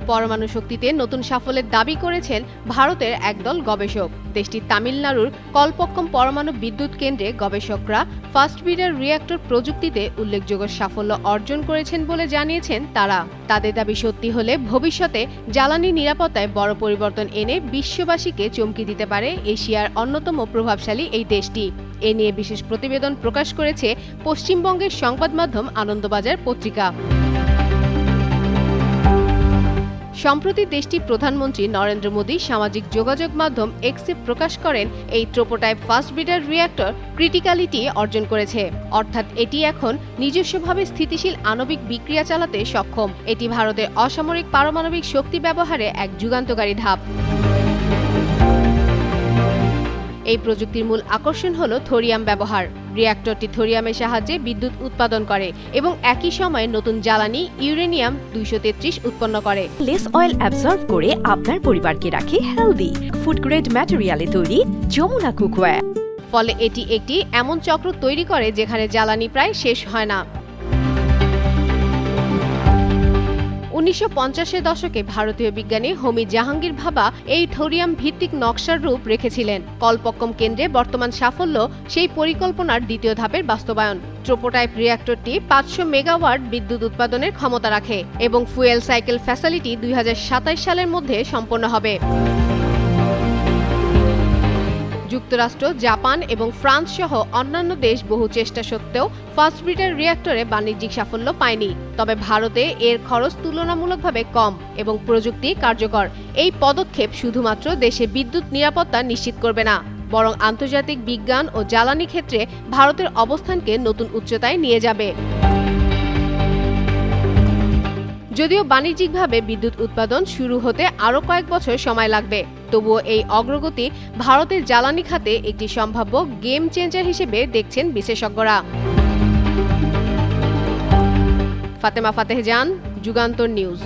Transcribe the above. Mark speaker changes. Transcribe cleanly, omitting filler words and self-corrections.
Speaker 1: পরমাণু শক্তিতে নতুন সাফল্যের দাবি করেছেন ভারতের একদল গবেষক। দেশটির তামিলনাড়ুর কলপক্কম পরমাণু বিদ্যুৎ কেন্দ্রে গবেষকরা ফাস্ট ব্রিডার রিঅ্যাক্টর প্রযুক্তিতে উল্লেখযোগ্য সাফল্য অর্জন করেছেন বলে জানিয়েছেন তারা। তাদের দাবি সত্যি হলে ভবিষ্যতে জ্বালানি নিরাপত্তায় বড় পরিবর্তন এনে বিশ্ববাসীকে চমকে দিতে পারে এশিয়ার অন্যতম প্রভাবশালী এই দেশটি। এ নিয়ে বিশেষ প্রতিবেদন প্রকাশ করেছে পশ্চিমবঙ্গের সংবাদ মাধ্যম আনন্দবাজার পত্রিকা। সম্প্রতি দেশটির প্রধানমন্ত্রী নরেন্দ্র মোদী সামাজিক যোগাযোগ মাধ্যম এক্সে প্রকাশ করেন এই ট্রোপোটাইপ ফাস্ট ব্রিডার রিঅ্যাক্টর ক্রিটিক্যালিটি অর্জন করেছে, অর্থাৎ এটি এখন নিজস্বভাবে স্থিতিশীল আণবিক বিক্রিয়া চালাতে সক্ষম। এটি ভারতের অসামরিক পারমাণবিক শক্তি ব্যবহারে এক যুগান্তকারী ধাপ। এই প্রযুক্তির মূল আকর্ষণ হল থোরিয়াম ব্যবহার। রিঅ্যাক্টরটি থোরিয়ামের সাহায্যে বিদ্যুৎ উৎপাদন করে এবং একই সময়ে নতুন জ্বালানি ইউরেনিয়াম 233 উৎপন্ন করে।
Speaker 2: লেস অয়েল অ্যাবজর্ব করে আপনার পরিবারকে রাখে হেলদি। ফুড গ্রেড ম্যাটেরিয়ালে তৈরি যমুনা কুকওয়্যার।
Speaker 1: ফলে এটি একটি এমন চক্র তৈরি করে যেখানে জ্বালানি প্রায় শেষ হয় না। 1950-এর দশকে ভারতীয় বিজ্ঞানী হোমি জাহাঙ্গীর ভাবা এই থোরিয়াম ভিত্তিক নকশার রূপ রেখেছিলেন। কলপক্কম কেন্দ্রে বর্তমান সাফল্য সেই পরিকল্পনার দ্বিতীয় ধাপের বাস্তবায়ন। ট্রোপোটাইপ রিঅ্যাক্টরটি 500 মেগাওয়াট বিদ্যুৎ উৎপাদনের ক্ষমতা রাখে এবং ফুয়েল সাইকেল ফ্যাসিলিটি 2027 সালের মধ্যে সম্পন্ন হবে। যুক্তরাষ্ট্র, জাপান এবং ফ্রান্স সহ অন্যান্য দেশ বহু চেষ্টা সত্ত্বেও ফাস্ট ব্রিডার রিঅ্যাক্টরে বাণিজ্যিক সাফল্য পায়নি। তবে ভারতে এর খরচ তুলনামূলকভাবে কম এবং প্রযুক্তি কার্যকর। এই পদক্ষেপ শুধুমাত্র দেশে বিদ্যুৎ নিরাপত্তা নিশ্চিত করবে না, বরং আন্তর্জাতিক বিজ্ঞান ও জ্বালানি ক্ষেত্রে ভারতের অবস্থানকে নতুন উচ্চতায় নিয়ে যাবে। যদিও বাণিজ্যিকভাবে বিদ্যুৎ উৎপাদন শুরু হতে আরও কয়েক বছর সময় লাগবে, তবুও এই অগ্রগতি ভারতের জ্বালানি খাতে একটি সম্ভাব্য গেম চেঞ্জার হিসেবে দেখছেন বিশেষজ্ঞরা। ফাতেমা ফাতেহ জান, যুগান্তর নিউজ।